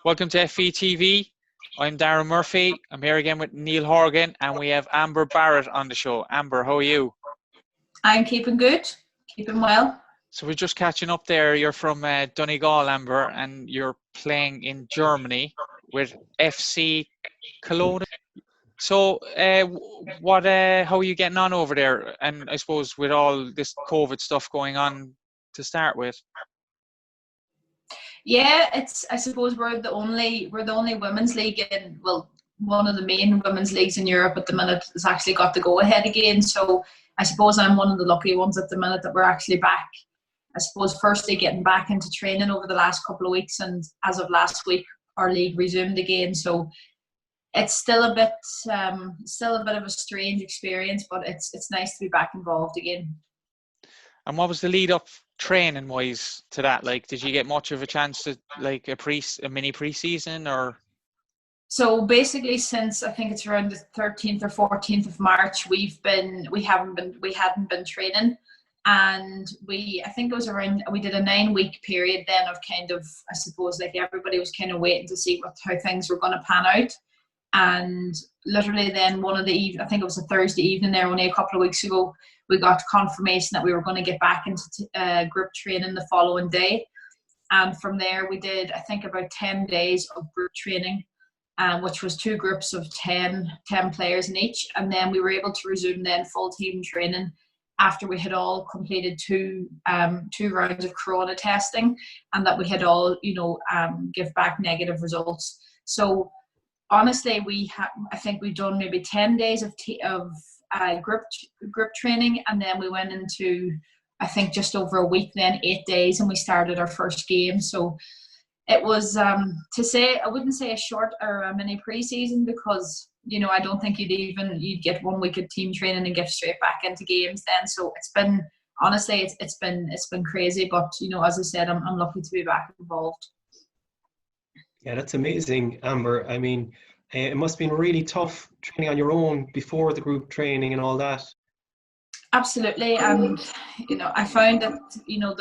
Welcome to FVTV. I'm Darren Murphy. I'm here again with Neil Horgan, and we have Amber Barrett on the show. Amber, how are you? I'm keeping good, keeping well. So we're just catching up there. You're from Donegal, Amber, and you're playing in Germany with FC Koln. So, how are you getting on over there? And I suppose with all this COVID stuff going on to start with. Yeah, I suppose we're the only women's league in, well, one of the main women's leagues in Europe at the minute has actually got the go ahead again. So I suppose I'm one of the lucky ones at the minute that we're actually back. I suppose firstly getting back into training over the last couple of weeks, and as of last week our league resumed again. So it's still a bit of a strange experience, but it's nice to be back involved again. And what was the lead up training wise to that? Like, did you get much of a chance to like a mini pre-season or? So basically, since I think it's around the 13th or 14th of March, we hadn't been training, and I think it was around, we did a 9-week period then of kind of, I suppose, like everybody was kind of waiting to see how things were going to pan out. And literally then I think it was a Thursday evening there only a couple of weeks ago, we got confirmation that we were going to get back into group training the following day. And from there we did, I think, about 10 days of group training, which was 2 groups of 10 players in each. And then we were able to resume then full team training after we had all completed two rounds of corona testing, and that we had all, give back negative results. So honestly, I think we've done maybe 10 days of group training, and then we went into, I think, just over a week, then 8 days, and we started our first game. So it was, I wouldn't say a short or a mini pre-season, because I don't think you'd get 1 week of team training and get straight back into games then. So it's been, honestly, it's been crazy, but as I said, I'm lucky to be back involved. Yeah, that's amazing, Amber. I mean, it must have been really tough training on your own before the group training and all that. Absolutely. And, I found that,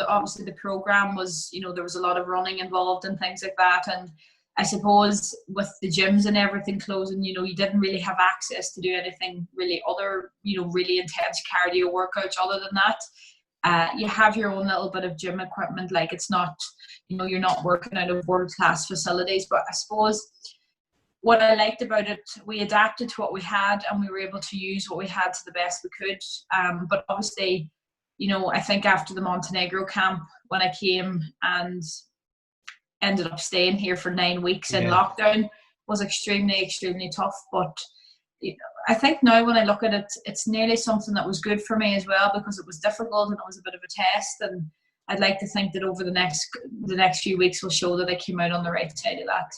obviously the program was, there was a lot of running involved and things like that. And I suppose with the gyms and everything closing, you didn't really have access to do anything really other, really intense cardio workouts other than that. You have your own little bit of gym equipment, like it's not, you're not working out of world-class facilities. But I suppose what I liked about it, we adapted to what we had, and we were able to use what we had to the best we could. But obviously, I think after the Montenegro camp, when I came and ended up staying here for 9 weeks in lockdown, was extremely, extremely tough. But I think now when I look at it, it's nearly something that was good for me as well, because it was difficult and it was a bit of a test. And I'd like to think that over the next few weeks will show that I came out on the right side of that.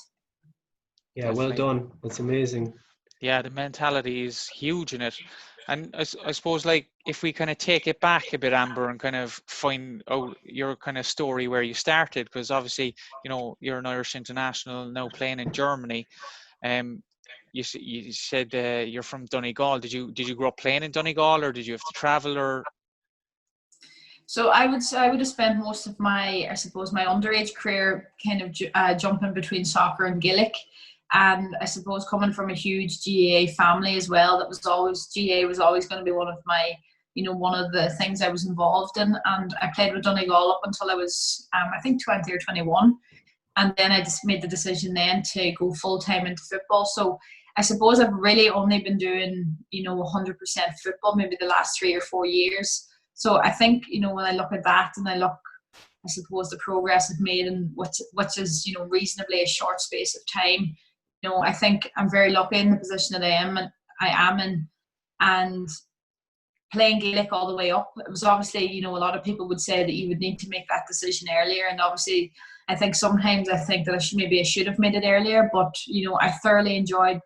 Yeah, well done. That's amazing. Yeah, the mentality is huge in it. And I suppose, like, if we kind of take it back a bit, Amber, and kind of find out your kind of story where you started, because obviously, you're an Irish international now playing in Germany. You said you're from Donegal. Did you grow up playing in Donegal, or did you have to travel, or? So I would have spent most of my underage career kind of jumping between soccer and Gaelic. And I suppose coming from a huge GAA family as well, GAA was always going to be one of my, one of the things I was involved in. And I played with Donegal up until I was, I think 20 or 21. And then I just made the decision then to go full time into football. So I suppose I've really only been doing, 100% football, maybe the last 3 or 4 years. So I think, when I look at that and I suppose the progress I've made in which is, reasonably a short space of time, I think I'm very lucky in the position that I am in, and playing Gaelic all the way up. It was obviously, a lot of people would say that you would need to make that decision earlier, and obviously I think sometimes I think that I should have made it earlier, but I thoroughly enjoyed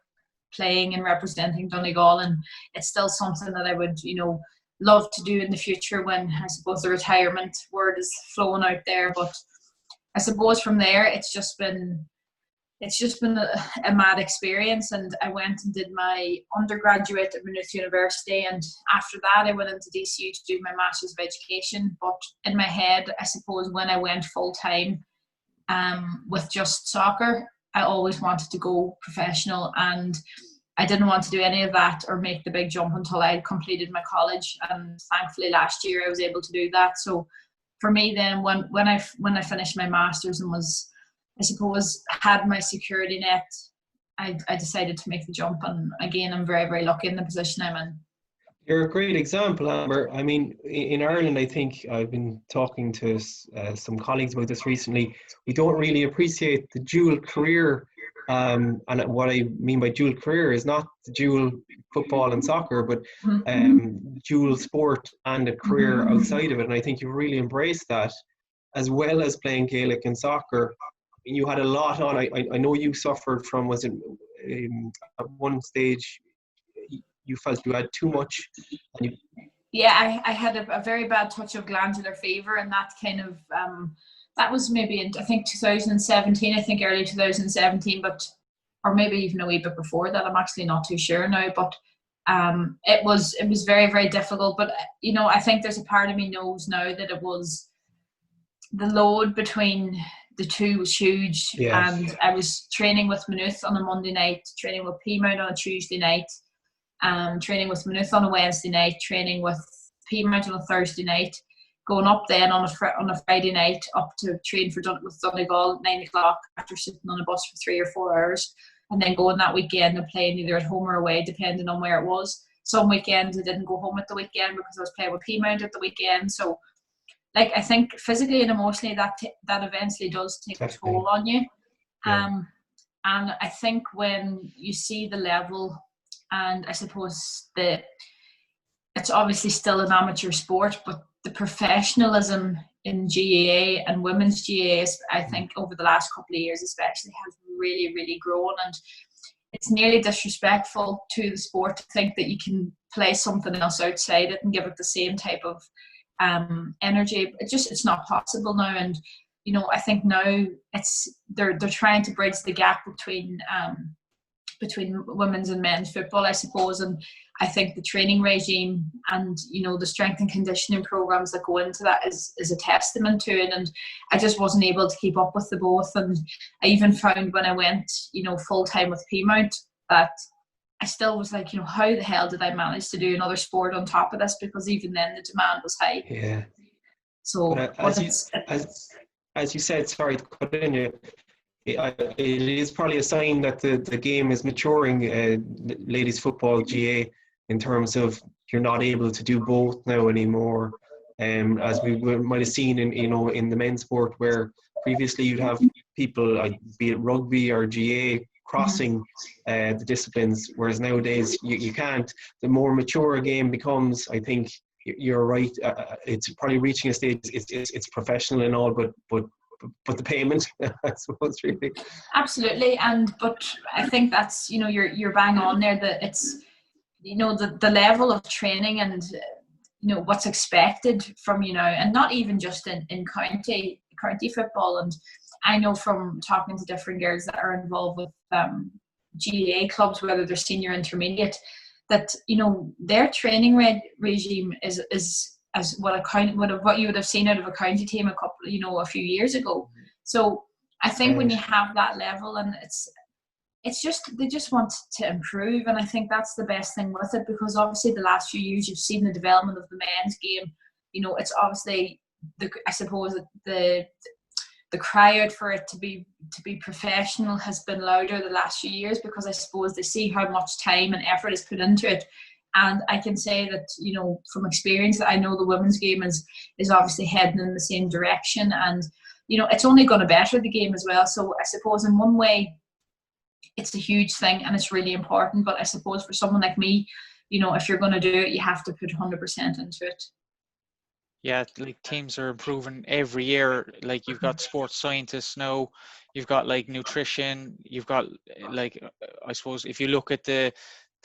playing and representing Donegal, and it's still something that I would love to do in the future when I suppose the retirement word is flowing out there. But I suppose from there it's just been a mad experience. And I went and did my undergraduate at Maynooth University, and after that I went into DCU to do my Masters of Education. But in my head, I suppose when I went full time with just soccer, I always wanted to go professional, and I didn't want to do any of that or make the big jump until I had completed my college. And thankfully last year I was able to do that. So for me then, when I finished my master's and was, I suppose, had my security net, I decided to make the jump. And again, I'm very, very lucky in the position I'm in. You're a great example, Amber. I mean, in Ireland, I think I've been talking to some colleagues about this recently. We don't really appreciate the dual career. And what I mean by dual career is not the dual football and soccer, but dual sport and a career outside of it. And I think you really embraced that, as well as playing Gaelic and soccer. I mean, you had a lot on. I know you suffered from, was it at one stage, you felt you had too much? Yeah, I had a very bad touch of glandular fever, and that kind of that was maybe in, I think, 2017. I think early 2017, but or maybe even a wee bit before that. I'm actually not too sure now. But it was very, very difficult. But you know, I think there's a part of me knows now that it was the load between the two was huge. Yes. And I was training with Maynooth on a Monday night, training with Peamount on a Tuesday night. Training with Maynooth on a Wednesday night, training with Peamount on a Thursday night, going up then on a Friday night up to train with Donegal at 9 o'clock after sitting on a bus for 3 or 4 hours, and then going that weekend and playing either at home or away depending on where it was. Some weekends I didn't go home at the weekend because I was playing with Peamount at the weekend. So like, I think physically and emotionally that eventually does take a toll on you. Yeah. And I think when you see the level, and I suppose it's obviously still an amateur sport, but the professionalism in GAA and women's GAA, I think over the last couple of years especially, has really, really grown. And it's nearly disrespectful to the sport to think that you can play something else outside it and give it the same type of energy. It's not possible now. And you know, I think now they're trying to bridge the gap between women's and men's football, I suppose. And I think the training regime and, you know, the strength and conditioning programs that go into that is a testament to it. And I just wasn't able to keep up with the both. And I even found when I went, you know, full time with Peamount, that I still was like, you know, how the hell did I manage to do another sport on top of this? Because even then the demand was high. Yeah. So as you said, sorry to cut in you, it is probably a sign that the game is maturing, ladies football GA, in terms of you're not able to do both now anymore. As we might have seen in the men's sport, where previously you'd have people, be it rugby or GA, crossing the disciplines, whereas nowadays you can't. The more mature a game becomes, I think you're right. It's probably reaching a stage. It's professional and all, but the payment, I suppose, really. Absolutely. But I think that's, you know, you're bang on there, that it's, you know, the level of training and, you know, what's expected from you now, and not even just in county football. And I know from talking to different girls that are involved with GAA clubs, whether they're senior, intermediate, that, you know, their training regime is as what you would have seen out of a county team a few years ago. So I think when you have that level, and it's just, they just want to improve, and I think that's the best thing with it, because obviously the last few years you've seen the development of the men's game. You know, it's obviously I suppose the cry out for it to be professional has been louder the last few years, because I suppose they see how much time and effort is put into it. And I can say that, you know, from experience, that I know the women's game is obviously heading in the same direction, and, you know, it's only going to better the game as well. So I suppose in one way it's a huge thing and it's really important, but I suppose for someone like me, you know, if you're going to do it, you have to put 100% into it. Yeah, like teams are improving every year. Like you've got sports scientists now, you've got like nutrition, you've got like, I suppose if you look at the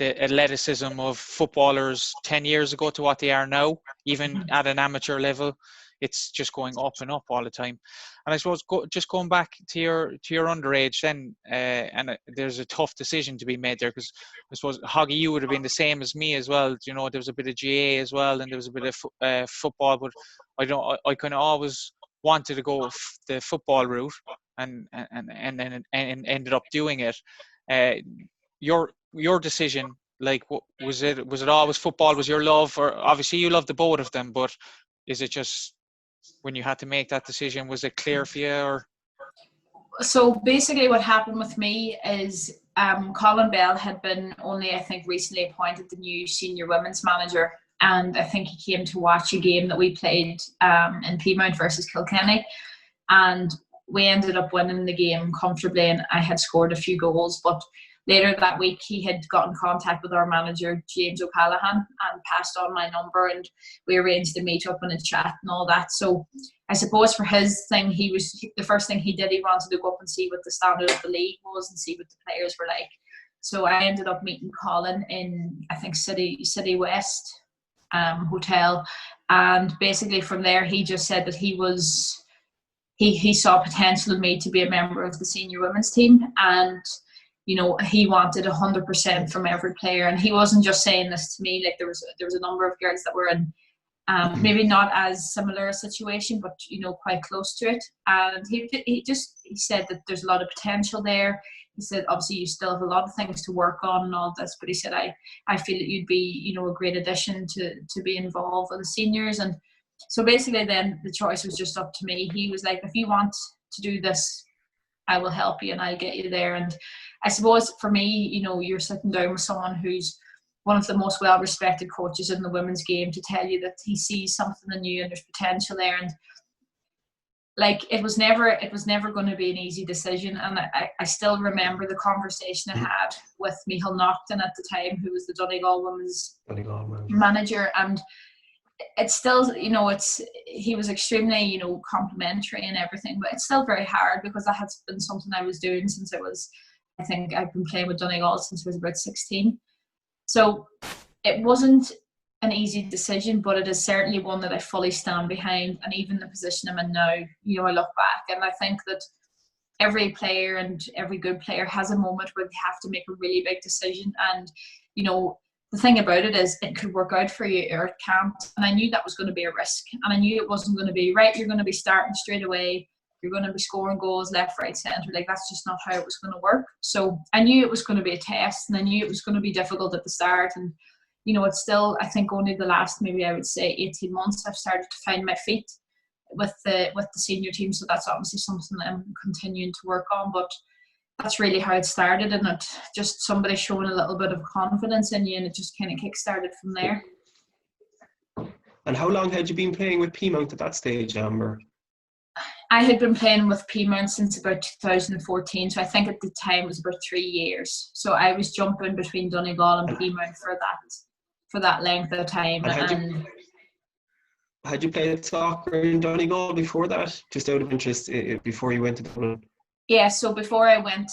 athleticism of footballers 10 years ago to what they are now, even at an amateur level, it's just going up and up all the time. And I suppose just going back to your underage then, and there's a tough decision to be made there, because I suppose, Hoggy, you would have been the same as me as well. You know, there was a bit of GA as well, and there was a bit of football, but I kind of always wanted to go the football route. and ended up doing it. Your decision, like, was it always football was your love, or obviously you loved the both of them, but is it just when you had to make that decision, was it clear for you? Or so basically what happened with me is Colin Bell had been only, I think, recently appointed the new senior women's manager, and I think he came to watch a game that we played in Peamount versus Kilkenny, and we ended up winning the game comfortably, and I had scored a few goals. But later that week he had got in contact with our manager James O'Callaghan and passed on my number, and we arranged a meet up and a chat and all that. So I suppose for his thing, the first thing he did, he wanted to go up and see what the standard of the league was and see what the players were like. So I ended up meeting Colin in, I think, City West hotel, and basically from there he just said that he saw potential in me to be a member of the senior women's team, and he wanted 100% from every player. And he wasn't just saying this to me. Like, there was a number of girls that were in maybe not as similar a situation, but quite close to it. And he said that there's a lot of potential there. He said, obviously you still have a lot of things to work on and all this, but he said, I feel that you'd be a great addition to be involved with the seniors. And so basically then the choice was just up to me. He was like, if you want to do this, I will help you and I'll get you there. And I suppose for me, you're sitting down with someone who's one of the most well-respected coaches in the women's game to tell you that he sees something in you and there's potential there. And like, it was never going to be an easy decision. And I still remember the conversation I had with Micheál Naughton at the time, who was the Donegal women's manager. And it's still, he was extremely, complimentary and everything, but it's still very hard because that has been something I was doing since I think I've been playing with Donegal since I was about 16. So it wasn't an easy decision, but it is certainly one that I fully stand behind. And even the position I'm in now, I look back and I think that every player and every good player has a moment where they have to make a really big decision. And, the thing about it is it could work out for you or it can't. And I knew that was going to be a risk. And I knew it wasn't going to be, right, you're going to be starting straight away. You're going to be scoring goals left, right, centre. Like, that's just not how it was going to work. So I knew it was going to be a test, and I knew it was going to be difficult at the start. And, it's still, I think, only the last, maybe I would say 18 months, I've started to find my feet with the senior team. So that's obviously something that I'm continuing to work on. But that's really how it started, and it just somebody showing a little bit of confidence in you, and it just kind of kick-started from there. And how long had you been playing with Peamount at that stage, Amber? I had been playing with Peamount since about 2014, so I think at the time it was about 3 years. So I was jumping between Donegal and Peamount for that length of time. And had you played soccer in Donegal before that? Just out of interest, before you went to Dublin? Yeah, so before I went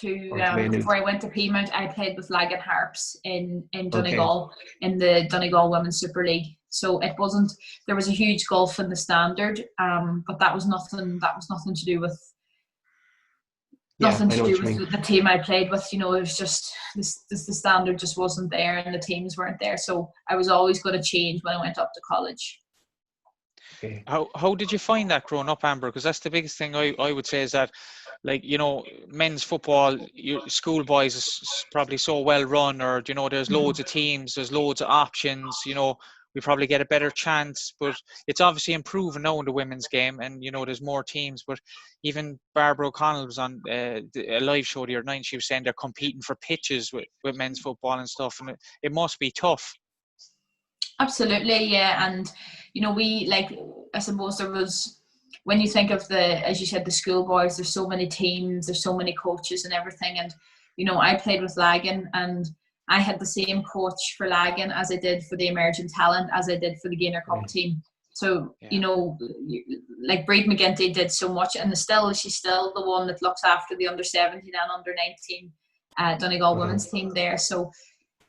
to Peamount, I played with Lagan Harps in Donegal, in the Donegal Women's Super League. So it wasn't, there was a huge gulf in the standard, but that was nothing to do with the team I played with. It was just the standard just wasn't there and the teams weren't there. So I was always going to change when I went up to college. Okay. How did you find that growing up, Amber? Because that's the biggest thing I would say is that, like, men's football, schoolboys is probably so well run, or there's loads of teams, there's loads of options. We probably get a better chance, but it's obviously improving now in the women's game, and there's more teams. But even Barbara O'Connell was on a live show the other night. She was saying they're competing for pitches with men's football and stuff, and it must be tough. Absolutely, yeah. And I suppose there was, when you think of as you said, the schoolboys, there's so many teams, there's so many coaches and everything. And I played with Lagan, and I had the same coach for Lagan as I did for the emerging talent, as I did for the Gainer Cup team. So like Breed McGinty did so much, and she's still the one that looks after the under 17 and under 19 Donegal women's team there. So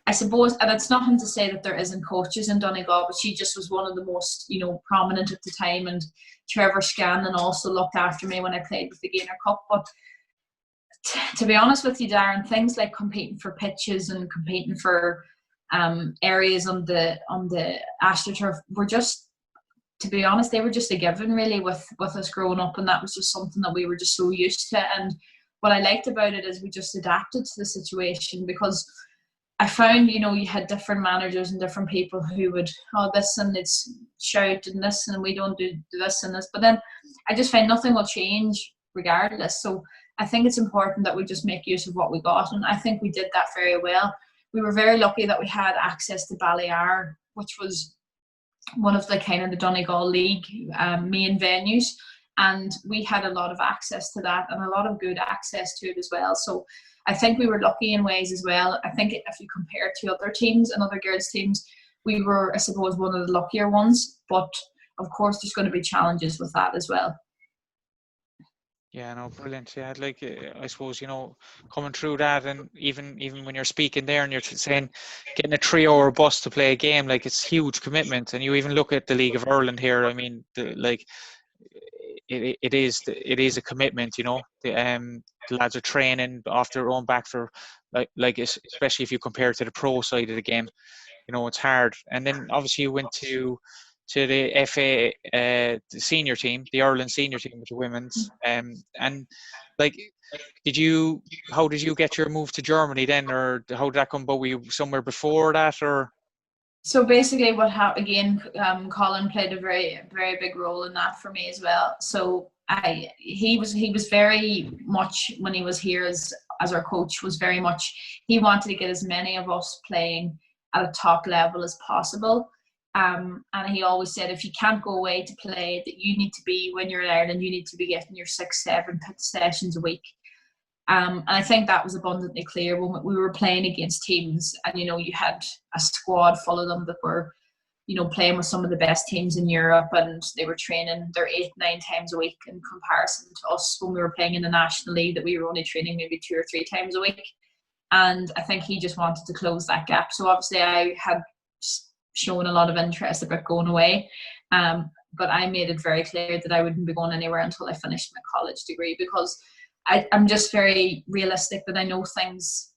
I suppose, and it's nothing to say that there isn't coaches in Donegal, but she just was one of the most, prominent at the time. And Trevor Scanlon also looked after me when I played with the Gainer Cup. But to be honest with you, Darren, things like competing for pitches and competing for areas on the AstroTurf were just to be honest, they were just a given really with us growing up, and that was just something that we were just so used to. And what I liked about it is we just adapted to the situation, because I found, you had different managers and different people who would, this and it's shout and this and we don't do this and this. But then I just find nothing will change regardless. So I think it's important that we just make use of what we got. And I think we did that very well. We were very lucky that we had access to Ballymena, which was one of the kind of the Donegal League main venues. And we had a lot of access to that and a lot of good access to it as well. So I think we were lucky in ways as well. I think if you compare to other teams and other girls' teams, we were, I suppose, one of the luckier ones. But of course, there's going to be challenges with that as well. Yeah, no, brilliant. Yeah, like I suppose, coming through that, and even when you're speaking there and you're saying getting a 3-hour bus to play a game, like it's huge commitment. And you even look at the League of Ireland here. I mean, it is a commitment. The lads are training off their own back for like especially if you compare it to the pro side of the game. It's hard. And then obviously you went to the FA the senior team, the Ireland senior team with the women's, and like how did you get your move to Germany then, or how did that come about? Were you somewhere before that, or? So basically what happened again, Colin played a very, very big role in that for me as well. So he was very much, when he was here as our coach, was very much, he wanted to get as many of us playing at a top level as possible. And he always said, if you can't go away to play, that you need to be, when you're in Ireland, you need to be getting your 6-7 sessions a week. And I think that was abundantly clear when we were playing against teams, and you had a squad full of them that were playing with some of the best teams in Europe, and they were training their 8-9 times a week in comparison to us when we were playing in the National League, that we were only training maybe 2 or 3 times a week. And I think he just wanted to close that gap. So obviously I had shown a lot of interest about going away, but I made it very clear that I wouldn't be going anywhere until I finished my college degree, because I'm just very realistic that I know things,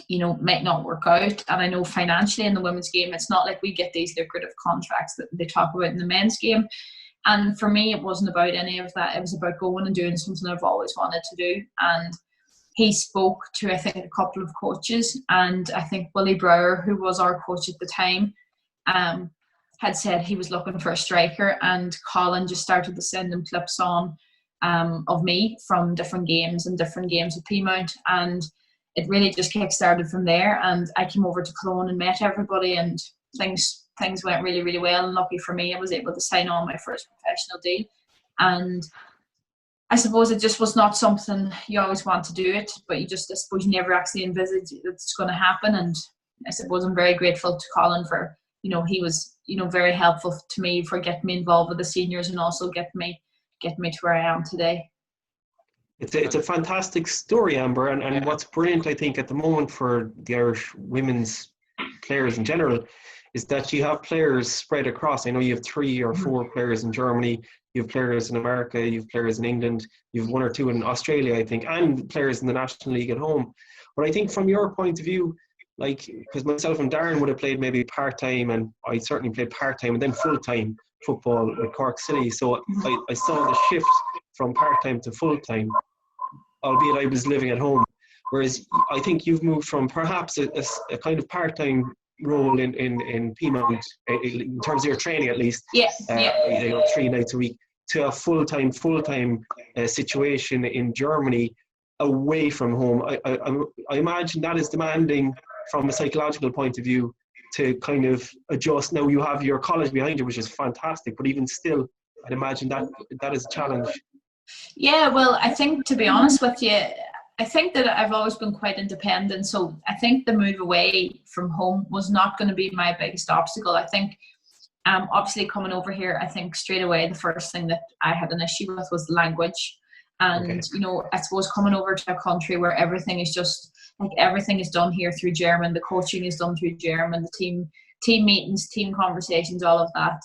might not work out. And I know financially in the women's game, it's not like we get these lucrative contracts that they talk about in the men's game. And for me, it wasn't about any of that. It was about going and doing something I've always wanted to do. And he spoke to, I think, a couple of coaches. And I think Willie Brower, who was our coach at the time, had said he was looking for a striker. And Colin just started to send him clips on of me from different games with Peamount, and it really just kick-started from there. And I came over to Cologne and met everybody, and things went really, really well. And lucky for me, I was able to sign on my first professional deal. And I suppose it just was not something you always want to do it, but I suppose you never actually envisage it's going to happen. And I suppose I'm very grateful to Colin for, he was, very helpful to me for getting me involved with the seniors and also get me to where I am today. It's a fantastic story, Amber, and what's brilliant, I think, at the moment for the Irish women's players in general is that you have players spread across. I know you have 3 or 4 players in Germany, you have players in America, you have players in England, you have 1 or 2 in Australia, I think, and players in the National League at home. But I think from your point of view, because myself and Darren would have played maybe part-time, and I certainly played part-time and then full-time football with Cork City. So I saw the shift from part-time to full-time, albeit I was living at home. Whereas I think you've moved from perhaps a kind of part-time role in Peamount, in terms of your training at least, 3 nights a week, to a full-time situation in Germany away from home. I imagine that is demanding from a psychological point of view to kind of adjust. Now you have your college behind you, which is fantastic, but even still, I'd imagine that is a challenge. Yeah, well, I think, to be honest with you, I think that I've always been quite independent. So I think the move away from home was not going to be my biggest obstacle. I think, obviously coming over here, I think straight away the first thing that I had an issue with was language. And, I suppose coming over to a country where everything is just, everything is done here through German, the coaching is done through German, the team meetings, team conversations, all of that.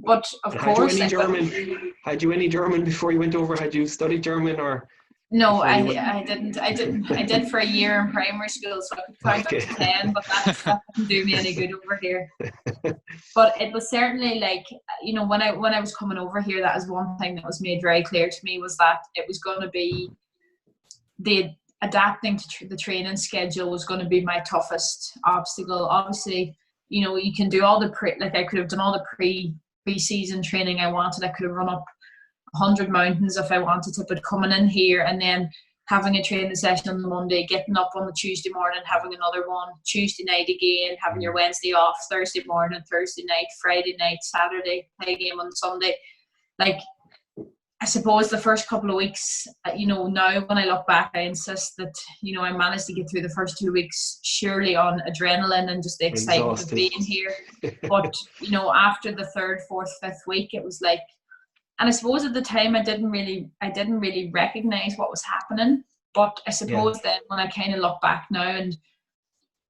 But of course, had you any German before you went over? Had you studied German, or? No, before you went? I did for a year in primary school, so I could count up Okay. to 10, but that didn't do me any good over here. But it was certainly like, you know, when I was coming over here, that was one thing that was made very clear to me, was that it was going to be the adapting to the training schedule was going to be my toughest obstacle. Obviously, you know, you can do all the I could have done all the pre-season training I wanted. I could have run up 100 mountains if I wanted to, but coming in here and then having a training session on the Monday, getting up on the Tuesday morning, having another one, Tuesday night again, having your Wednesday off, Thursday morning, Thursday night, Friday night, Saturday, play game on Sunday. Like, I suppose the first couple of weeks, you know, now when I look back, I insist that, you know, I managed to get through the first 2 weeks surely on adrenaline and just the excitement of being here. But, you know, after the third, fourth, fifth week, it was like, and I suppose at the time I didn't really recognize what was happening. But I suppose then when I kind of look back now, and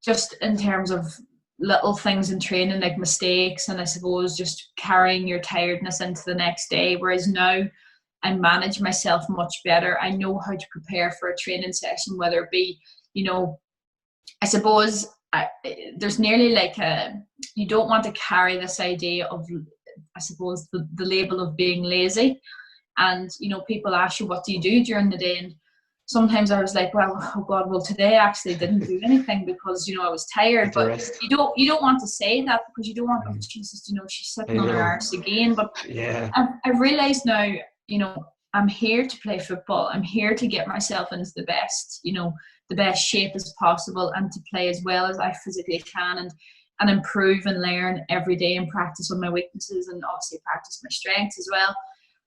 just in terms of little things in training, like mistakes, and I suppose just carrying your tiredness into the next day, whereas now I manage myself much better. I know how to prepare for a training session, whether it be, you know, I suppose there's nearly like you don't want to carry this idea of, I suppose, the label of being lazy. And, you know, people ask you, what do you do during the day? And sometimes I was like, well, oh God, well, today I actually didn't do anything because, you know, I was tired. But you don't want to say that, because you don't want, oh Jesus, you know, she's sitting on her arse again. But I've realised now, you know, I'm here to play football. I'm here to get myself into the best, you know, the best shape as possible, and to play as well as I physically can, and improve and learn every day and practice on my weaknesses, and obviously practice my strengths as well.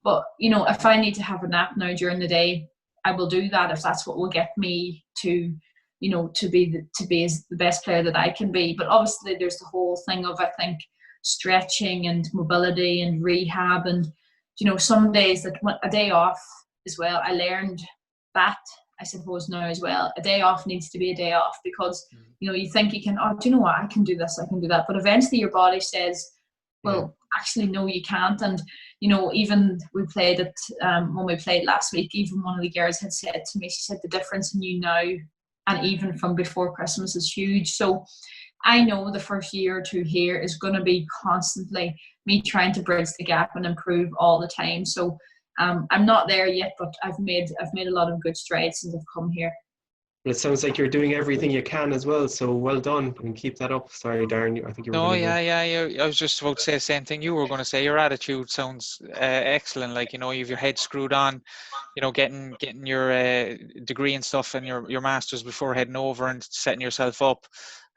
But, you know, if I need to have a nap now during the day, I will do that if that's what will get me to, you know, to be as the best player that I can be. But obviously there's the whole thing of, I think, stretching and mobility and rehab, and, you know, some days that a day off as well. I learned that, I suppose, now as well. A day off needs to be a day off, because, you know, you think you can, oh, do you know what, I can do this, I can do that. But eventually your body says, well, actually, no, you can't. And, you know, even we played it, when we played last week, even one of the girls had said to me, she said, the difference in you now and even from before Christmas is huge. So I know the first year or two here is going to be constantly me trying to bridge the gap and improve all the time. So I'm not there yet, but I've made a lot of good strides since I've come here. It sounds like you're doing everything you can as well, so well done, and keep that up. Sorry, Darren, I think you were going to go. I was just about to say the same thing you were going to say. Your attitude sounds excellent. Like, you know, you've your head screwed on, you know, getting your degree and stuff, and your master's before heading over and setting yourself up.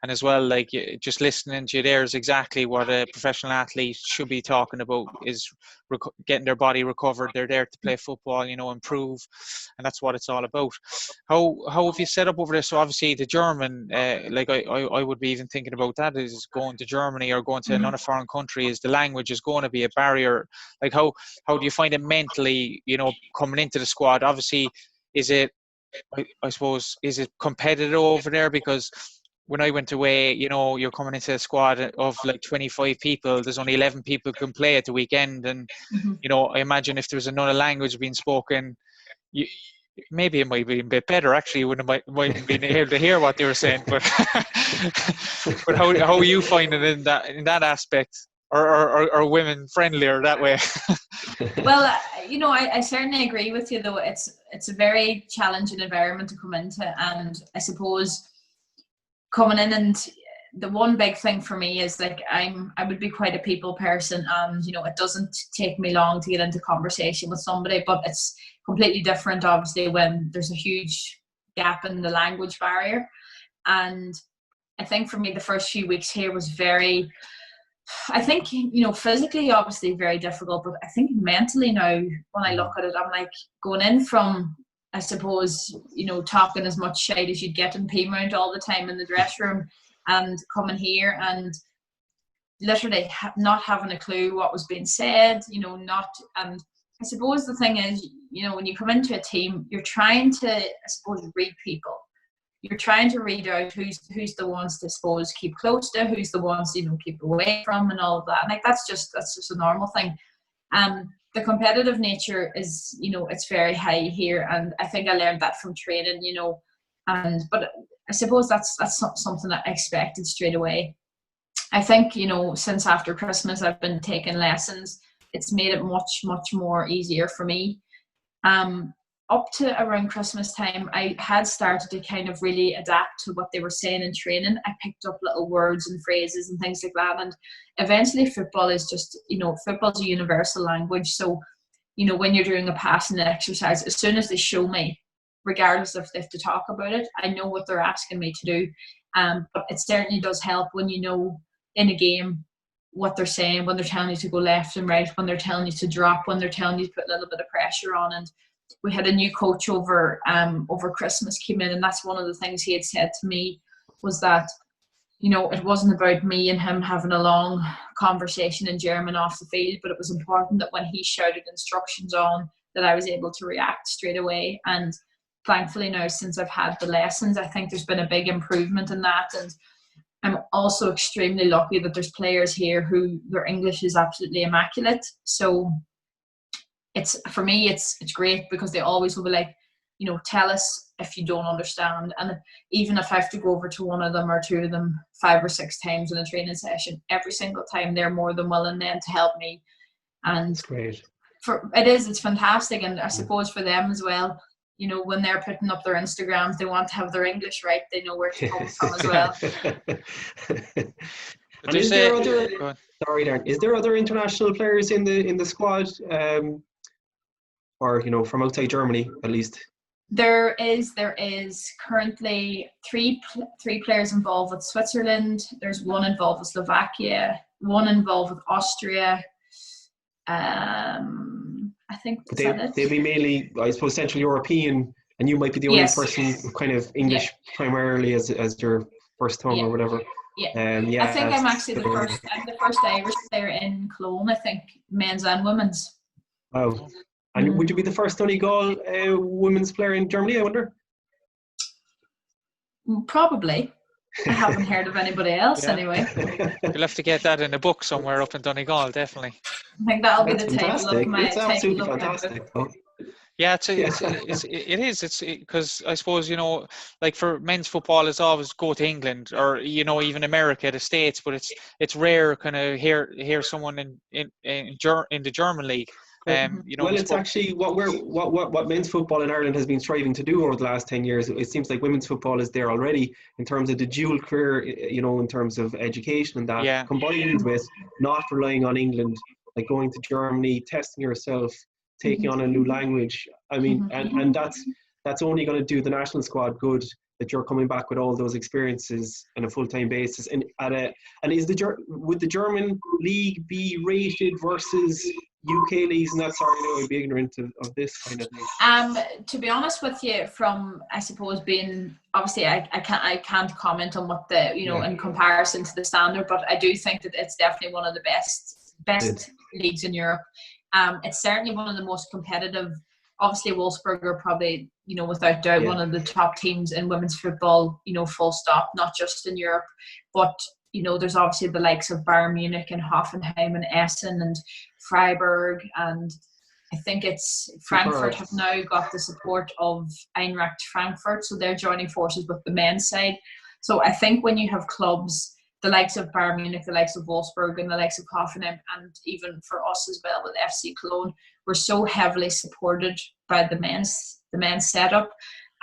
And as well, like, just listening to you there is exactly what a professional athlete should be talking about, is getting their body recovered. They're there to play football, you know, improve, and that's what it's all about. How have you set up over there? So obviously the German, like I would be even thinking about that, is going to Germany or going to another foreign country. Is the language is going to be a barrier? Like, how do you find it mentally, you know, coming into the squad? Obviously, is it, I suppose, is it competitive over there? Because when I went away, you know, you're coming into a squad of like 25 people. There's only 11 people who can play at the weekend. And, you know, I imagine if there's another language being spoken, maybe it might be a bit better, actually. You might have been able to hear what they were saying. But but how are you finding in that aspect? Or are women friendlier that way? Well, you know, I certainly agree with you, though. It's a very challenging environment to come into. And I suppose coming in, and the one big thing for me is, like, I would be quite a people person, and, you know, it doesn't take me long to get into conversation with somebody, but it's completely different obviously when there's a huge gap in the language barrier. And I think for me the first few weeks here was very, I think, you know, physically obviously very difficult, but I think mentally now when I look at it, I'm like, going in from, I suppose, you know, talking as much shite as you'd get in P-Mount all the time in the dressing room, and coming here and literally not having a clue what was being said, you know, and I suppose the thing is, you know, when you come into a team, you're trying to, I suppose, read people. You're trying to read out who's the ones to, suppose, keep close to, who's the ones, you know, keep away from, and all of that. And like, that's just a normal thing. the competitive nature is, it's very high here, and I think I learned that from training, but I suppose that's something that I expected straight away. I think, since after Christmas I've been taking lessons. It's made it much, much more easier for me. Up to around Christmas time, I had started to kind of really adapt to what they were saying in training. I picked up little words and phrases and things like that. And eventually football is just, football's a universal language. So, when you're doing a passing exercise, as soon as they show me, regardless if they have to talk about it, I know what they're asking me to do. But it certainly does help when you know in a game what they're saying, when they're telling you to go left and right, when they're telling you to drop, when they're telling you to put a little bit of pressure on. And we had a new coach over Christmas came in, and that's one of the things he had said to me was that, it wasn't about me and him having a long conversation in German off the field, but it was important that when he shouted instructions on, that I was able to react straight away. And thankfully now, since I've had the lessons, I think there's been a big improvement in that. And I'm also extremely lucky that there's players here who their English is absolutely immaculate. So for me, it's great, because they always will be like, tell us if you don't understand. And even if I have to go over to one of them or two of them 5 or 6 times in a training session, every single time they're more than willing then to help me. And that's great. It's fantastic. And I suppose for them as well, when they're putting up their Instagrams, they want to have their English right. They know where to come from as well. And is there other international players in the squad, or from outside Germany at least? There is currently three players involved with Switzerland. There's one involved with Slovakia, one involved with Austria. I think they'll be mainly, I suppose, Central European, and you might be the only person kind of English primarily as your first tongue or whatever. Yeah. I think I'm actually the first Irish player in Koln, I think, men's and women's. Wow. And would you be the first Donegal women's player in Germany, I wonder? Probably. I haven't heard of anybody else anyway. You'll have to get that in a book somewhere up in Donegal, definitely. I think that'll be the title of my. It's absolutely fantastic. Yeah, it is. It's because I suppose, like for men's football, it's always go to England or even America, the States, but it's rare kind of hear someone in the German league. It's actually what men's football in Ireland has been striving to do over the last 10 years. It seems like women's football is there already in terms of the dual career, in terms of education and that, combined with not relying on England, like going to Germany, testing yourself, taking on a new language. I mean, and that's only going to do the national squad good, that you're coming back with all those experiences on a full-time basis. And would the German league be rated versus UK leagues? And that's, sorry, I would be ignorant of this kind of thing. To be honest with you, from I suppose being obviously I can't comment on what the in comparison to the standard, but I do think that it's definitely one of the best leagues in Europe. It's certainly one of the most competitive. Obviously, Wolfsburg are probably, without doubt, one of the top teams in women's football, full stop, not just in Europe. But, there's obviously the likes of Bayern Munich and Hoffenheim and Essen and Freiburg. And I think it's Frankfurt have now got the support of Eintracht Frankfurt. So they're joining forces with the men's side. So I think when you have clubs, the likes of Bayern Munich, the likes of Wolfsburg, and the likes of Hoffenheim, and even for us as well with FC Koln, we're so heavily supported by the men's setup.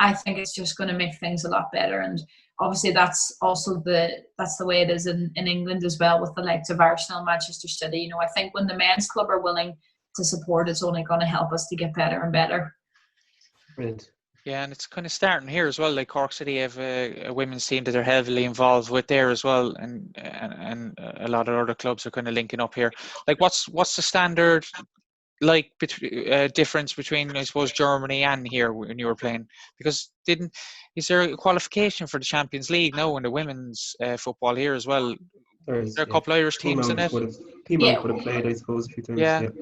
I think it's just going to make things a lot better. And obviously that's the way it is in England as well, with the likes of Arsenal, Manchester City. I think when the men's club are willing to support, it's only going to help us to get better and better. Brilliant. Yeah, and it's kind of starting here as well. Like Cork City have a women's team that they're heavily involved with there as well, and a lot of other clubs are kind of linking up here. Like, what's the standard like difference between, I suppose, Germany and here when you were playing? Because is there a qualification for the Champions League now in the women's football here as well? There are a couple of Irish teams in it. P-Man could have played, I suppose, a few times.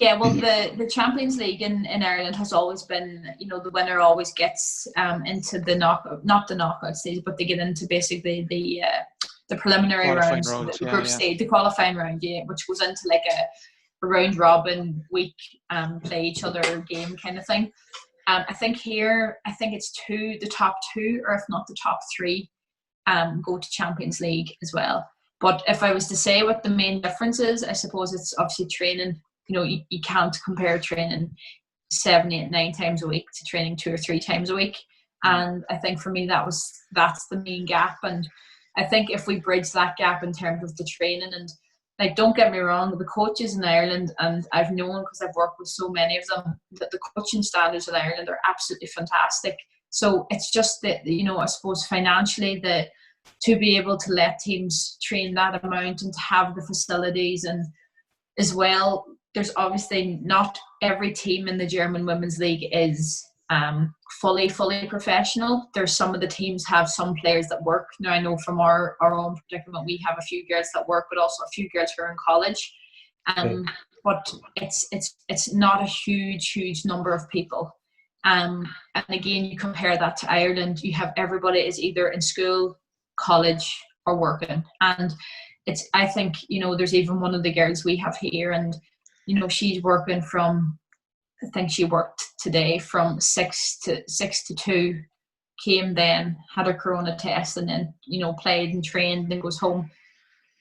Yeah, well, the Champions League in Ireland has always been, the winner always gets into the not the knockout stage, but they get into basically the preliminary rounds, the group stage, the qualifying round, which goes into like a round robin week, play each other game kind of thing. I think it's the top two, or if not the top three, go to Champions League as well. But if I was to say what the main difference is, I suppose it's obviously training. You can't compare training 7, 8, 9 times a week to training 2 or 3 times a week. And I think for me that's the main gap. And I think if we bridge that gap in terms of the training, and like, don't get me wrong, the coaches in Ireland, and I've known because I've worked with so many of them, that the coaching standards in Ireland are absolutely fantastic. So it's just that, I suppose financially, to be able to let teams train that amount and to have the facilities, and as well, there's obviously not every team in the German Women's League is fully professional. There's some of the teams have some players that work. Now, I know from our own predicament, we have a few girls that work, but also a few girls who are in college. But it's not a huge number of people. And again, you compare that to Ireland, you have everybody is either in school, college, or working. And I think, there's even one of the girls we have here, and she's working from, I think she worked today from 6 to 2, came then, had a corona test, and then, played and trained and goes home.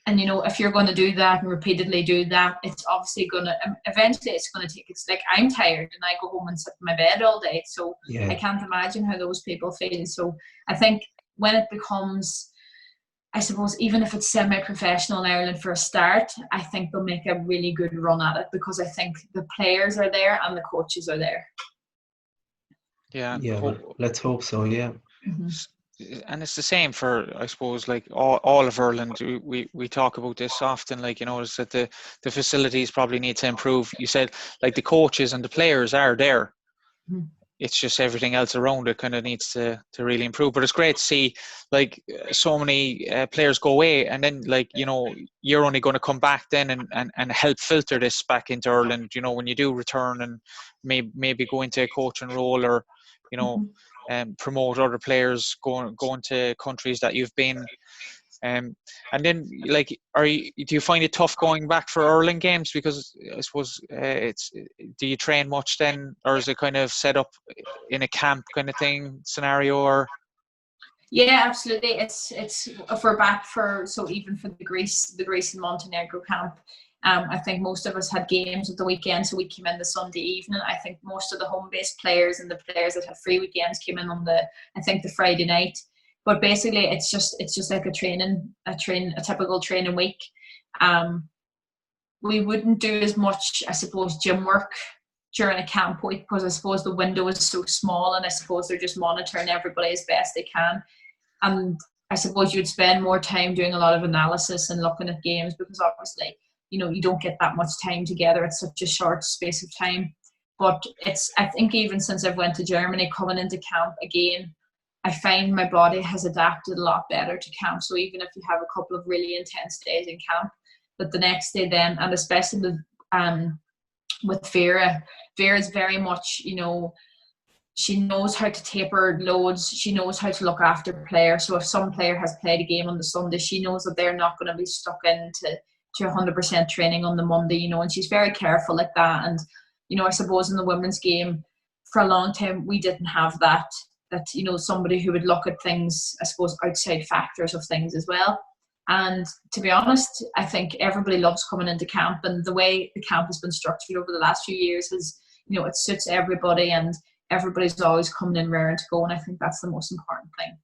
And, if you're going to do that and repeatedly do that, it's obviously going to, eventually it's going to take, it's like I'm tired and I go home and sit in my bed all day. So yeah. I can't imagine how those people feel. So I think when it becomes, I suppose, even if it's semi-professional in Ireland for a start, I think they'll make a really good run at it, because I think the players are there and the coaches are there. Yeah. Let's hope so. Yeah. Mm-hmm. And it's the same for, I suppose, like all of Ireland. We talk about this often, like, is that the facilities probably need to improve. You said, like, the coaches and the players are there. Mm-hmm. It's just everything else around it kind of needs to really improve. But it's great to see, like, so many players go away, and then, like, you're only going to come back then and help filter this back into Ireland, when you do return, and maybe go into a coaching role, or, promote other players going to countries that you've been. And then, like, do you find it tough going back for Ireland games? Because I suppose do you train much then, or is it kind of set up in a camp kind of thing scenario? Or yeah, absolutely. It's if we're back so even for the Greece and Montenegro camp, I think most of us had games at the weekend, so we came in the Sunday evening. I think most of the home-based players and the players that have free weekends came in on the Friday night. But basically, it's just like a typical training week. We wouldn't do as much, I suppose, gym work during a camp week, because I suppose the window is so small, and I suppose they're just monitoring everybody as best they can. And I suppose you'd spend more time doing a lot of analysis and looking at games, because obviously, you don't get that much time together. It's such a short space of time. But I think even since I've went to Germany, coming into camp again, I find my body has adapted a lot better to camp. So even if you have a couple of really intense days in camp, but the next day then, and especially with Vera's very much, she knows how to taper loads. She knows how to look after players. So if some player has played a game on the Sunday, she knows that they're not going to be stuck into 100% training on the Monday, and she's very careful like that. And, I suppose in the women's game, for a long time, we didn't have that, somebody who would look at things, I suppose, outside factors of things as well. And to be honest, I think everybody loves coming into camp, and the way the camp has been structured over the last few years is, it suits everybody, and everybody's always coming in raring to go. And I think that's the most important thing.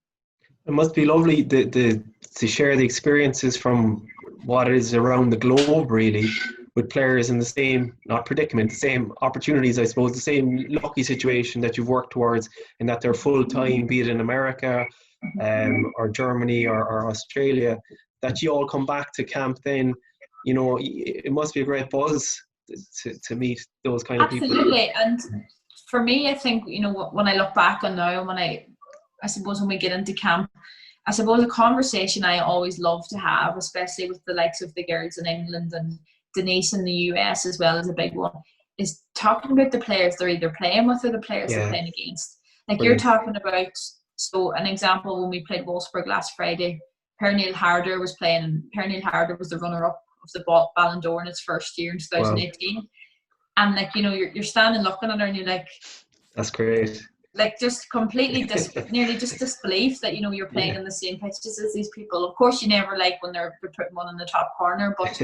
It must be lovely to share the experiences from what is around the globe, really, with players in the same, not predicament, the same opportunities, I suppose, the same lucky situation that you've worked towards, and that they're full-time, be it in America or Germany or Australia, that you all come back to camp then. It must be a great buzz to meet those kind of people. Absolutely. And for me, I think, when I look back on now, I suppose when we get into camp, I suppose a conversation I always love to have, especially with the likes of the girls in England and Denise in the US as well, is a big one, is talking about the players they're either playing with or the players they're playing against. Like Brilliant. You're talking about, so an example, when we played Wolfsburg last Friday, Pernille Harder was playing, and Pernille Harder was the runner-up the Ballon d'Or in its first year in 2018. Wow. And like, you know, you're standing looking at her and you're like, That's great. like just completely nearly just disbelief that, you know, you're playing in the same pitches as these people. Of course, you never like when they're putting one in the top corner, but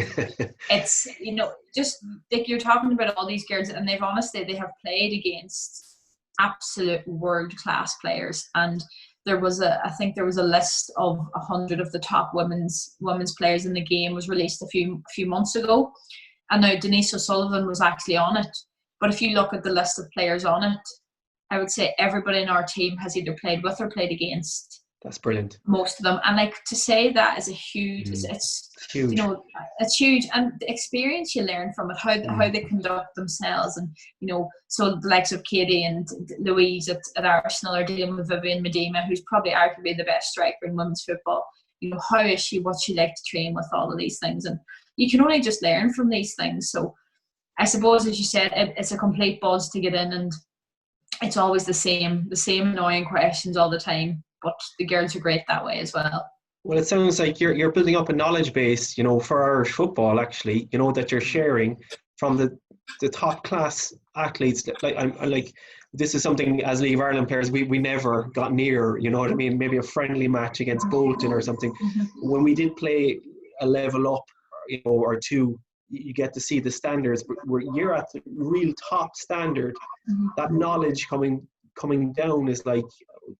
it's, you know, just like you're talking about all these girls, and they have played against absolute world class players. And I think there was a list of 100 of the top women's players in the game was released a few months ago, and now Denise O'Sullivan was actually on it. But if you look at the list of players on it, I would say everybody in our team has either played with or played against. That's brilliant. Most of them. And like, to say that is a huge, it's huge. You know, it's huge. And the experience you learn from it, how they conduct themselves. And, you know, so the likes of Katie and Louise at Arsenal are dealing with Vivian Medema, who's probably arguably the best striker in women's football. You know, how is she, what's she like to train with, all of these things. And you can only just learn from these things. So I suppose, as you said, it's a complete buzz to get in, and it's always the same annoying questions all the time, but the girls are great that way as well. Well, it sounds like you're building up a knowledge base, you know, for Irish football, actually, you know, that you're sharing from the top class athletes. Like, I'm like, this is something as League of Ireland players we never got near, you know what I mean? Maybe a friendly match against Bolton or something. When we did play a level up, you know, or two, you get to see the standards, but you're at the real top standard. That knowledge coming down is like,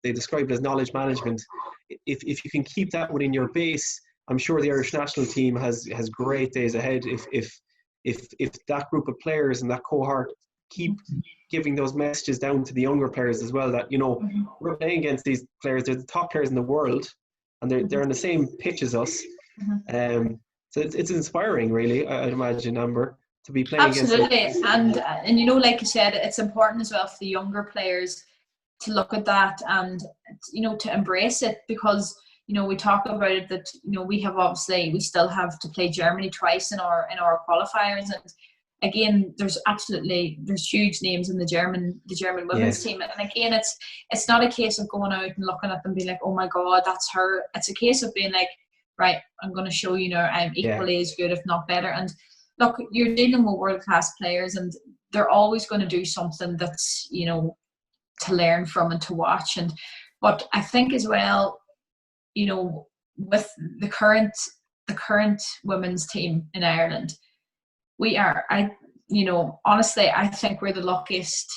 they describe it as knowledge management. If you can keep that within your base, I'm sure the Irish national team has great days ahead. If that group of players and that cohort keep giving those messages down to the younger players as well, that, you know, we're playing against these players, they're the top players in the world, and they're on the same pitch as us. So it's inspiring, really, I'd imagine, Amber, to be playing absolutely against and you know, like you said, it's important as well for the younger players to look at that and, you know, to embrace it, because, you know, we talk about it that, you know, we still have to play Germany twice in our qualifiers, and again, there's huge names in the German women's team, and again, it's not a case of going out and looking at them and being like, oh my god, that's her. It's a case of being like, right, I'm going to show you now I'm equally as good, if not better. And look, you're dealing with world-class players, and they're always going to do something that's, you know, to learn from and to watch. But I think as well, you know, with the current women's team in Ireland, honestly, I think we're the luckiest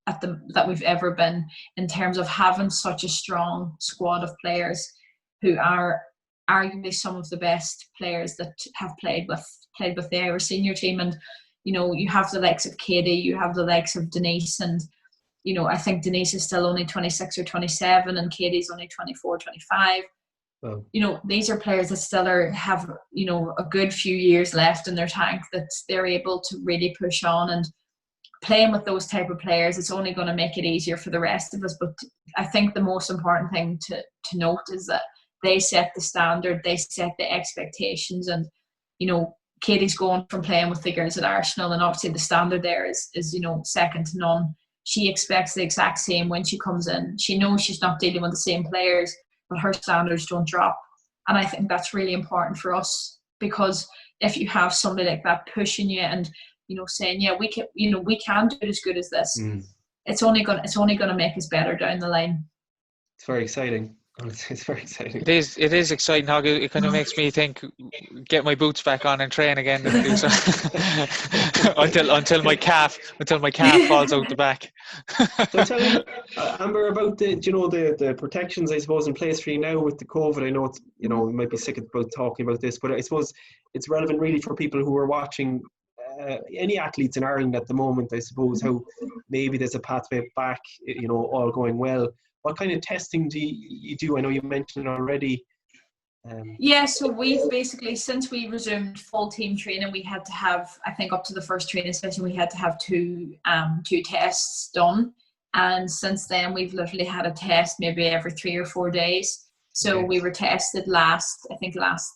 that we've ever been, in terms of having such a strong squad of players who are arguably some of the best players that have played with the Irish senior team. And, you know, you have the likes of Katie, you have the likes of Denise, and, you know, I think Denise is still only 26 or 27 and Katie's only 24, 25. Wow. You know, these are players that still have, you know, a good few years left in their tank, that they're able to really push on. And playing with those type of players, it's only going to make it easier for the rest of us. But I think the most important thing to note is that they set the standard, they set the expectations. And, you know, Katie's going from playing with the girls at Arsenal, and obviously the standard there is, you know, second to none. She expects the exact same when she comes in. She knows she's not dealing with the same players, but her standards don't drop. And I think that's really important for us, because if you have somebody like that pushing you and, you know, saying, yeah, we can do it as good as this, it's only going to make us better down the line. It's very exciting. It's very exciting. It is exciting, Hog. It kind of makes me think, get my boots back on and train again and do so. until my calf falls out the back. So tell me, Amber, about the protections, I suppose, in place for you now with the COVID. I know it's, you know, we might be sick about talking about this, but I suppose it's relevant really for people who are watching, any athletes in Ireland at the moment. I suppose how maybe there's a pathway back, you know, all going well. What kind of testing do you do? I know you mentioned it already. So we've basically, since we resumed full team training, we had to have, I think up to the first training session, we had to have two tests done. And since then, we've literally had a test maybe every 3 or 4 days. So we were tested last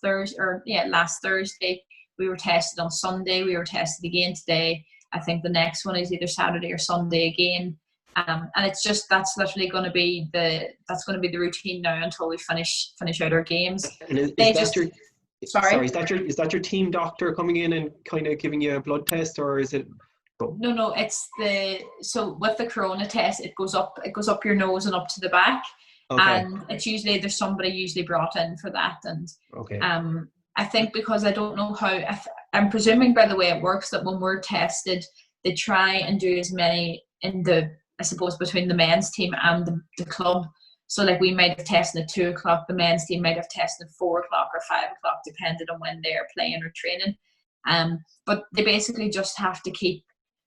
Thursday. We were tested on Sunday. We were tested again today. I think the next one is either Saturday or Sunday again. And it's just, that's literally going to be the routine now until we finish out our games. And is Sorry? Is that your team doctor coming in and kind of giving you a blood test, or is it? No, it's so with the corona test, it goes up your nose and up to the back. Okay. And it's usually, there's somebody usually brought in for that. And okay. I think, because I don't know how, I'm presuming by the way it works that when we're tested, they try and do as many in I suppose between the men's team and the club. So like we might have tested at 2 o'clock, the men's team might have tested at 4 o'clock or 5 o'clock, depending on when they're playing or training. But they basically just have to keep,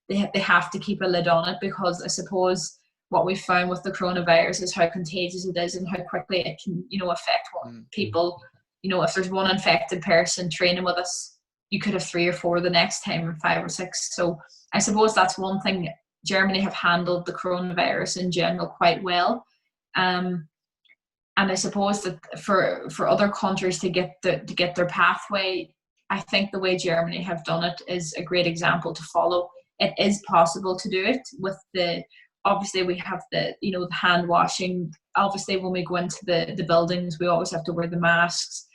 they have to keep a lid on it, because I suppose what we found with the coronavirus is how contagious it is and how quickly it can, affect people. If there's one infected person training with us, you could have 3 or 4 the next time, or 5 or 6. So I suppose that's one thing. Germany have handled the coronavirus in general quite well. And I suppose that for other countries to get their pathway, I think the way Germany have done it is a great example to follow. It is possible to do it with obviously we have the hand washing. Obviously when we go into the buildings, we always have to wear the masks.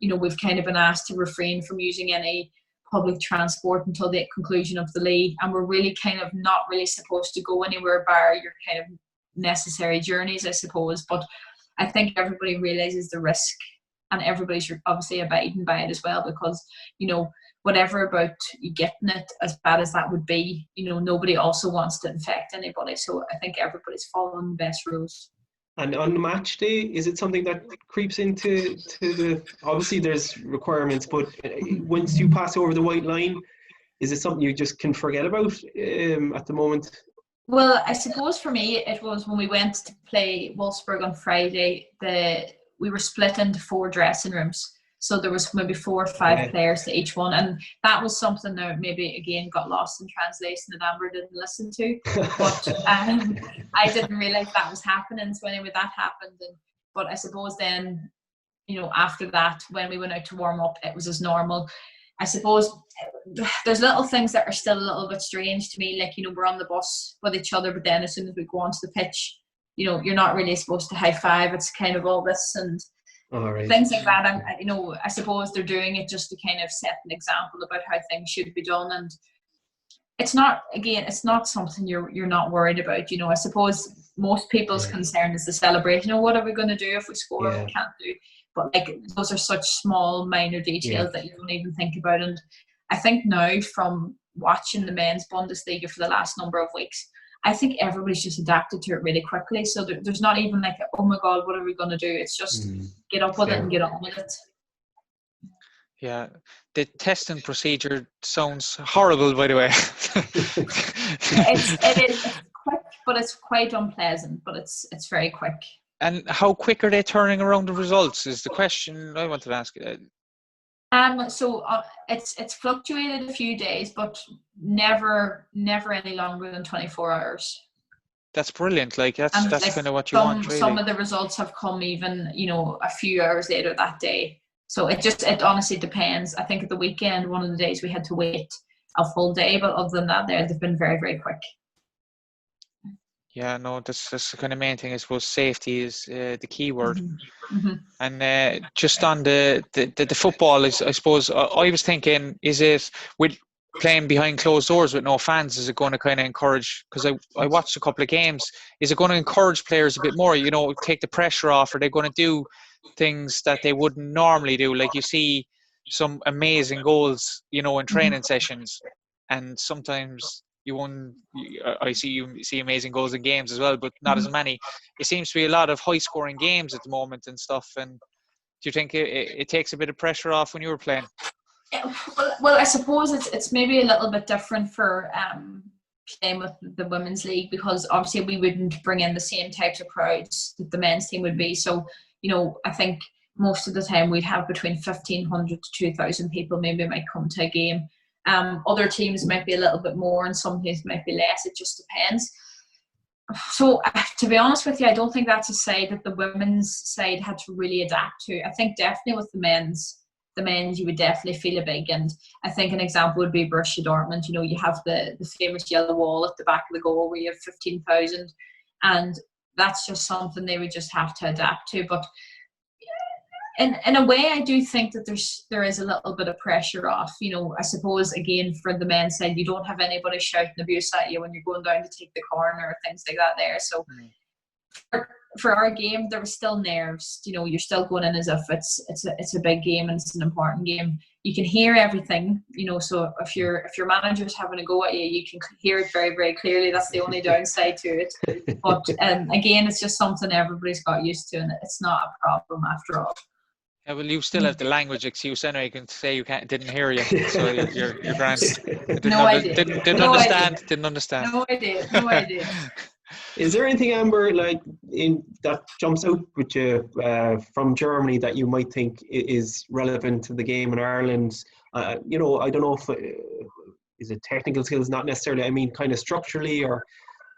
We've kind of been asked to refrain from using any public transport until the conclusion of the league, and we're really kind of not really supposed to go anywhere bar your kind of necessary journeys, I suppose. But I think everybody realizes the risk, and everybody's obviously abiding by it as well, because whatever about you getting it, as bad as that would be, nobody also wants to infect anybody. So I think everybody's following the best rules. And on the match day, is it something that creeps into the? Obviously, there's requirements, but once you pass over the white line, is it something you just can forget about at the moment? Well, I suppose for me, it was when we went to play Wolfsburg on Friday. We were split into 4 dressing rooms, so there was maybe 4 or 5 players to each one, and that was something that maybe again got lost in translation that Amber didn't listen to. But I didn't realise that was happening. So anyway, that happened, but I suppose then, after that, when we went out to warm up, it was as normal. I suppose there's little things that are still a little bit strange to me, like we're on the bus with each other, but then as soon as we go onto the pitch, you're not really supposed to high five. It's kind of all this and things like that. And I suppose they're doing it just to kind of set an example about how things should be done. And it's not something you're not worried about. I suppose most people's concern is the celebration. What are we going to do if we score? We can't do. But those are such small, minor details that you don't even think about. And I think now, from watching the men's Bundesliga for the last number of weeks, I think everybody's just adapted to it really quickly. So there's not even oh my God, what are we going to do? It's just get up with it and get on with it. Yeah, the testing procedure sounds horrible, by the way. It is quick, but it's quite unpleasant. But it's very quick. And how quick are they turning around the results is the question I wanted to ask you. So it's fluctuated a few days, but never any longer than 24 hours. That's brilliant. That's kind of what you want, really. Some of the results have come even, a few hours later that day. So it honestly depends. I think at the weekend, one of the days we had to wait a full day, but other than that, they've been very, very quick. Yeah, no, that's the kind of main thing. I suppose safety is the key word. Mm-hmm. And just on the football, I suppose I was thinking, is it with playing behind closed doors with no fans, is it going to kind of encourage, because I watched a couple of games, is it going to encourage players a bit more, take the pressure off? Are they going to do things that they wouldn't normally do? Like you see some amazing goals, in training sessions, and sometimes I see you see amazing goals in games as well, but not as many. It seems to be a lot of high scoring games at the moment and stuff. And do you think it takes a bit of pressure off when you were playing? Well, I suppose it's maybe a little bit different for playing with the women's league, because obviously we wouldn't bring in the same types of crowds that the men's team would be. So, I think most of the time we'd have between 1,500 to 2,000 people maybe might come to a game. Other teams might be a little bit more, and some teams might be less. It just depends. So, to be honest with you, I don't think that's a side that the women's side had to really adapt to. I think definitely with the men's you would definitely feel it big. And I think an example would be Borussia Dortmund. You have the famous yellow wall at the back of the goal where you have 15,000, and that's just something they would just have to adapt to. But in a way, I do think that there is a little bit of pressure off. You know, I suppose again for the men's side, you don't have anybody shouting abuse at you when you're going down to take the corner or things like that there. So for our game, there was still nerves. You know, you're still going in as if it's a big game and it's an important game. You can hear everything. You know, so if your manager's having a go at you, you can hear it very, very clearly. That's the only downside to it. But again, it's just something everybody's got used to, and it's not a problem after all. Yeah, well, you still have the language excuse anyway. You can say didn't hear you, so you're grand. Didn't understand. No idea. Is there anything, Amber, like that jumps out with you from Germany that you might think is relevant to the game in Ireland? You know, I don't know if is it technical skills, not necessarily. I mean, kind of structurally, or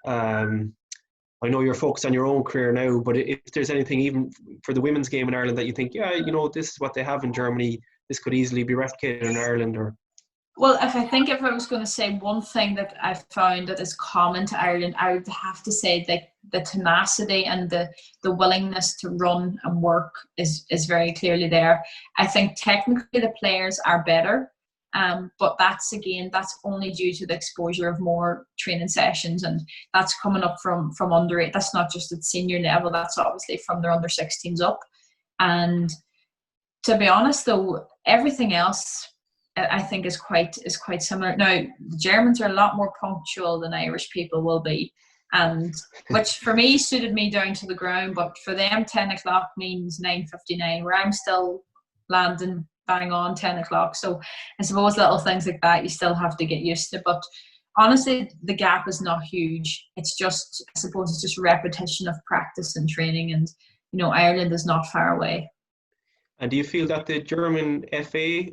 I know you're focused on your own career now, but if there's anything even for the women's game in Ireland that you think, yeah, you know, this is what they have in Germany, this could easily be replicated in Ireland, or... Well, if I was going to say one thing that I've found that is common to Ireland, I would have to say that the tenacity and the willingness to run and work is very clearly there. I think technically the players are better, but that's only due to the exposure of more training sessions, and that's coming up from under 8. That's not just at senior level, that's obviously from their under 16s up. And to be honest though, everything else I think is quite similar. Now, the Germans are a lot more punctual than Irish people will be, and which for me suited me down to the ground, but for them 10 o'clock means 9:59, where I'm still landing bang on 10 o'clock. So I suppose little things like that you still have to get used to. But honestly, the gap is not huge. It's just, I suppose it's just repetition of practice and training, and you know, Ireland is not far away. And do you feel that the German FA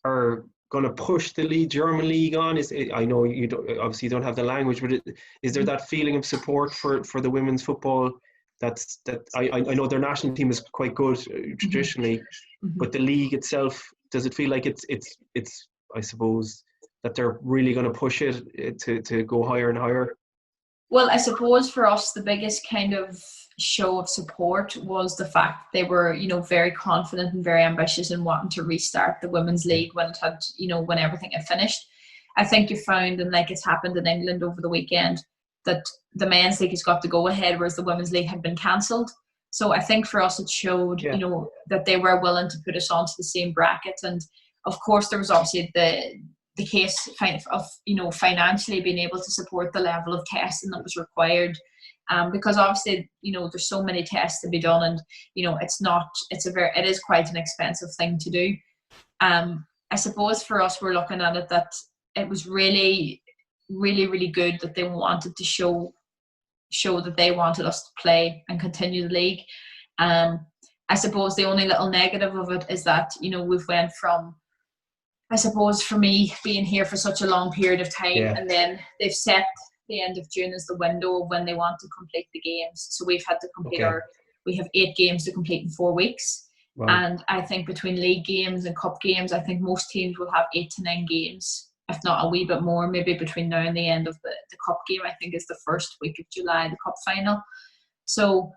are going to push the German league on? I know you obviously don't have the language, but is there that feeling of support for the women's football? I know their national team is quite good traditionally, but the league itself, does it feel like it's I suppose that they're really going to push it to go higher and higher? Well, I suppose for us the biggest kind of show of support was the fact they were, you know, very confident and very ambitious in wanting to restart the women's league when it had, you know, when everything had finished. I think you found, and like it's happened in England over the weekend, that the men's league has got to go ahead, whereas the women's league had been cancelled. So I think for us it showed, you know, that they were willing to put us onto the same bracket. And of course there was obviously the case of, you know, financially being able to support the level of testing that was required. Because obviously, you know, there's so many tests to be done, and you know, it is quite an expensive thing to do. I suppose for us, we're looking at it that it was really, really, really good that they wanted to show that they wanted us to play and continue the league. I suppose the only little negative of it is that, you know, we've went from, I suppose for me being here for such a long period of time, and then they've set the end of June as the window of when they want to complete the games. So we've had to complete we have 8 games to complete in 4 weeks. Wow. And I think between league games and cup games, I think most teams will have 8 to 9 games, if not a wee bit more, maybe between now and the end of the cup game. I think is the first week of July, the cup final. So,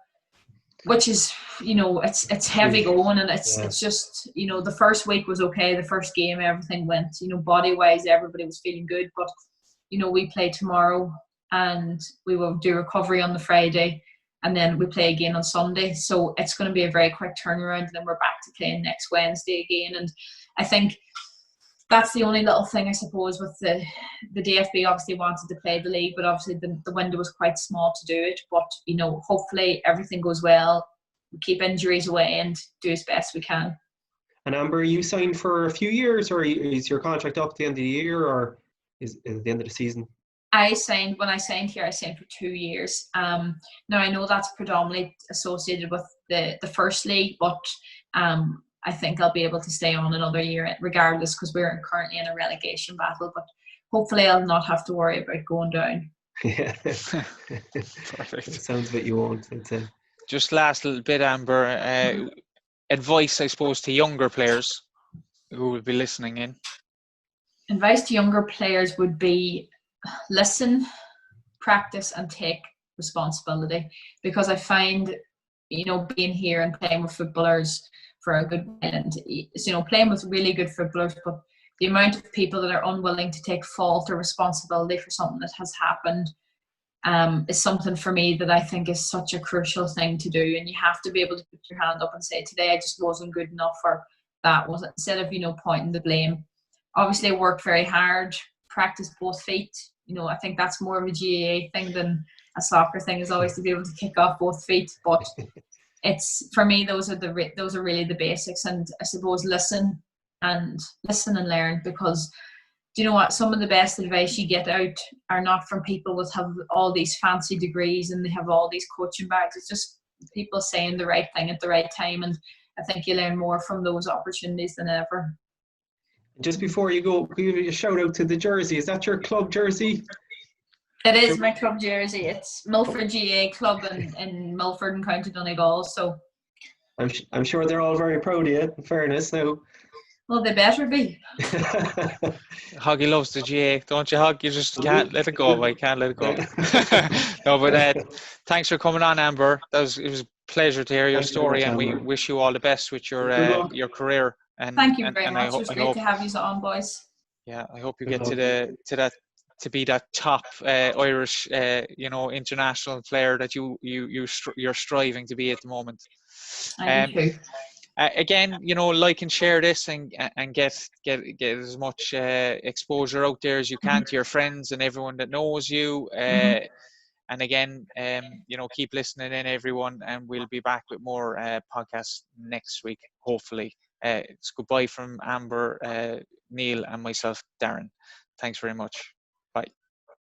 which is, you know, it's heavy going, and it's just, you know, the first week was okay. The first game, everything went, you know, body wise, everybody was feeling good, but you know, we play tomorrow and we will do recovery on the Friday, and then we play again on Sunday. So it's going to be a very quick turnaround, and then we're back to playing next Wednesday again. And I think that's the only little thing, I suppose, with the DFB obviously wanted to play the league, but obviously the window was quite small to do it. But, you know, hopefully everything goes well, we keep injuries away and do as best we can. And Amber, you signed for a few years, or is your contract up at the end of the year, or is at the end of the season? When I signed here, I signed for 2 years. Now I know that's predominantly associated with the first league, but I think I'll be able to stay on another year regardless, because we're currently in a relegation battle. But hopefully I'll not have to worry about going down. Yeah, perfect. It sounds like you won't. Just last little bit, Amber. Advice, I suppose, to younger players who will be listening in. Advice to younger players would be listen, practice, and take responsibility, because I find being here and playing with footballers for a good while, and playing with really good footballers, but the amount of people that are unwilling to take fault or responsibility for something that has happened is something for me that I think is such a crucial thing to do. And you have to be able to put your hand up and say, today I just wasn't good enough, or that wasn't, instead of, pointing the blame. Obviously, I worked very hard, practiced both feet. I think that's more of a GAA thing than a soccer thing, is always to be able to kick off both feet. But it's, for me, those are really the basics. And I suppose listen and learn, because do you know what? Some of the best advice you get out are not from people that have all these fancy degrees and they have all these coaching bags. It's just people saying the right thing at the right time. And I think you learn more from those opportunities than ever. Just before you go, give a shout out to the jersey. Is that your club jersey? It is my club jersey. It's Milford GA Club in Milford and County Donegal. So I'm sure they're all very proud of you, in fairness now. Well, they better be. Hoggy loves the GA, don't you, Hog? You just can't let it go. I can't let it go. No, but thanks for coming on, Amber. It was a pleasure to hear your story, and we wish you all the best with your career. And thank you very much. It was great to have you on, boys. Yeah, I hope you get to be that top Irish, international player that you're striving to be at the moment. I do too. Again, like and share this and get as much exposure out there as you can to your friends and everyone that knows you. And again, keep listening in, everyone, and we'll be back with more podcasts next week, hopefully. It's goodbye from Amber, Neil, and myself, Darren. Thanks very much.